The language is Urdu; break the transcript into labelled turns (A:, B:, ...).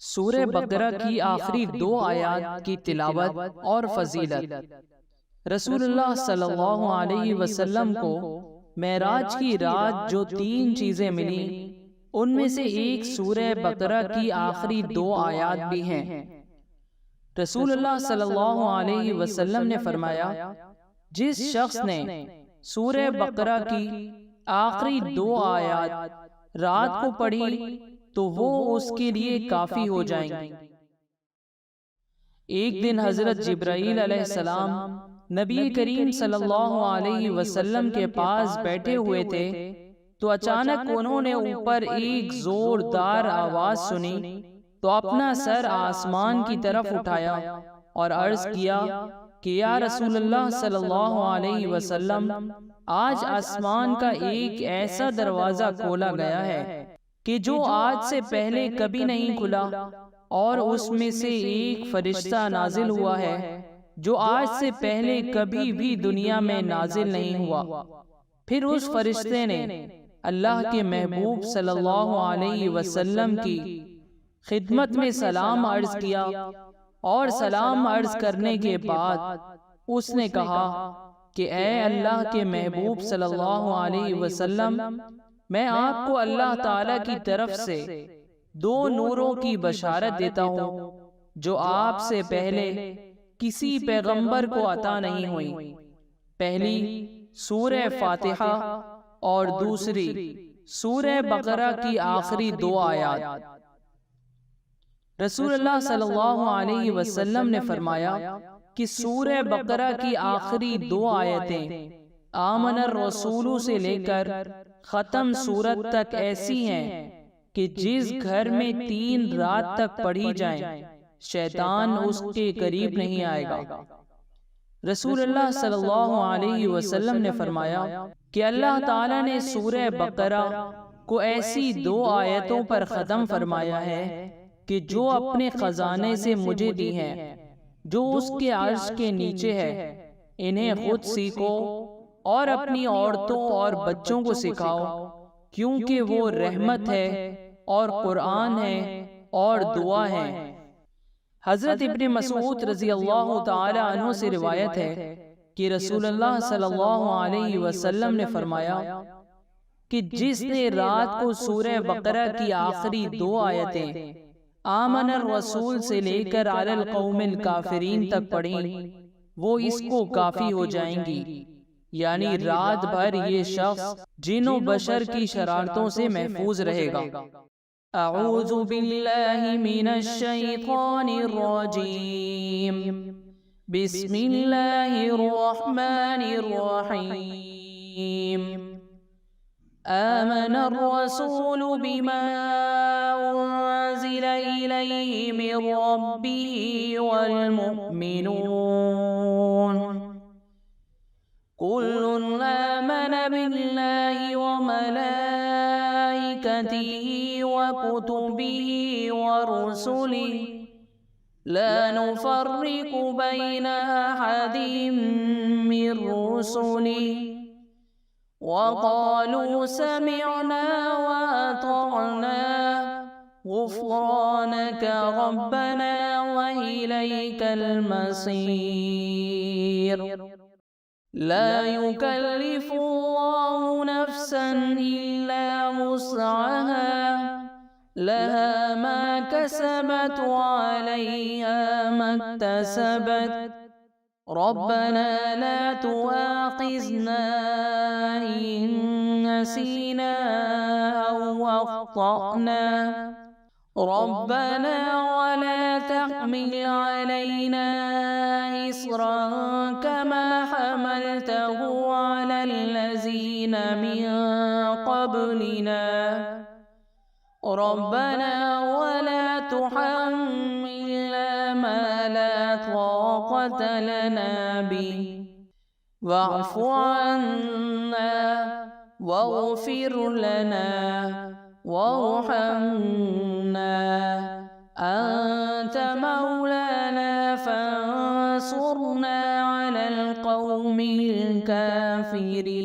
A: سورہ بقرہ کی آخری 2 آیات کی تلاوت اور فضیلت۔ رسول اللہ صلی اللہ علیہ وسلم کو معراج کی رات جو 3 چیزیں ملیں ان میں سے ایک سورہ بقرہ کی آخری 2 آیات بھی ہیں۔ رسول اللہ صلی اللہ علیہ وسلم نے فرمایا، جس شخص نے سورہ بقرہ کی آخری 2 آیات رات کو پڑھی تو وہ اس کے لیے کافی ہو جائیں گی۔ ایک دن حضرت جبرائیل علیہ السلام نبی کریم صلی اللہ علیہ وسلم کے پاس بیٹھے ہوئے تھے تو اچانک انہوں نے اوپر ایک زوردار آواز سنی تو اپنا سر آسمان کی طرف اٹھایا اور عرض کیا کہ یا رسول اللہ صلی اللہ علیہ وسلم، آج آسمان کا ایک ایسا دروازہ کھولا گیا ہے کہ جو آج سے پہلے کبھی نہیں کھلا، اور اس میں سے ایک فرشتہ نازل ہوا ہے جو آج سے پہلے کبھی بھی دنیا میں نازل نہیں ہوا۔ پھر اس فرشتے نے اللہ کے محبوب صلی اللہ علیہ وسلم کی خدمت میں سلام عرض کیا، اور سلام عرض کرنے کے بعد اس نے کہا کہ اے اللہ کے محبوب صلی اللہ علیہ وسلم، میں آپ کو اللہ تعالیٰ کی طرف سے 2 نوروں کی بشارت دیتا ہوں جو آپ سے پہلے کسی پیغمبر کو عطا نہیں ہوئی۔ پہلی سورہ فاتحہ اور دوسری سورہ بقرہ کی آخری 2 آیات۔ رسول اللہ صلی اللہ علیہ وسلم نے فرمایا کہ سورہ بقرہ کی آخری 2 آیتیں آمن الرسول سے لے کر ختم سورت تک ایسی ہیں کہ جس گھر میں 3 رات تک پڑھی جائیں شیطان اس کے قریب نہیں آئے گا۔ رسول اللہ صلی اللہ علیہ وسلم نے فرمایا کہ اللہ تعالیٰ نے سورہ بقرہ کو ایسی 2 آیتوں پر ختم فرمایا ہے کہ جو اپنے خزانے سے مجھے دی ہیں، جو اس کے عرش کے نیچے ہے، انہیں خود سیکھو اور اپنی عورتوں اور بچوں کو سکھاؤ، کیونکہ وہ رحمت ہے اور قرآن ہے اور دعا ہے۔ حضرت ابن مسعود رضی اللہ تعالی عنہ سے روایت ہے کہ رسول اللہ صلی اللہ علیہ وسلم نے فرمایا کہ جس نے رات کو سورہ بقرہ کی آخری 2 آیتیں آمن الرسول سے لے کر علی القوم الکافرین تک پڑھیں وہ اس کو کافی ہو جائیں گی، یعنی رات بھر یہ شخص جن و بشر کی شرارتوں سے محفوظ رہے گا۔ اعوذ باللہ من الشیطان الرجیم، بسم اللہ الرحمن الرحیم۔ آمن الرسول بما انزل الیہ من ربہ والمؤمنون كل آمن بالله وملائكته وكتبه ورسله لا نفرق بين أحد من رسله وقالوا سمعنا وأطعنا غفرانك ربنا وإليك المصير۔ لا يكلف الله نفسا إلا وسعها لها ما كسبت وعليها ما اكتسبت ربنا لا تؤاخذنا إن نسينا أو أخطأنا ربنا ولا تحمل علينا إصرا كما حملته على الذين من قبلنا ربنا ولا تحملنا ما لا طاقة لنا به واعف عنا واغفر لنا وارحمنا أنت مولانا فانصرنا على القوم الكافرين۔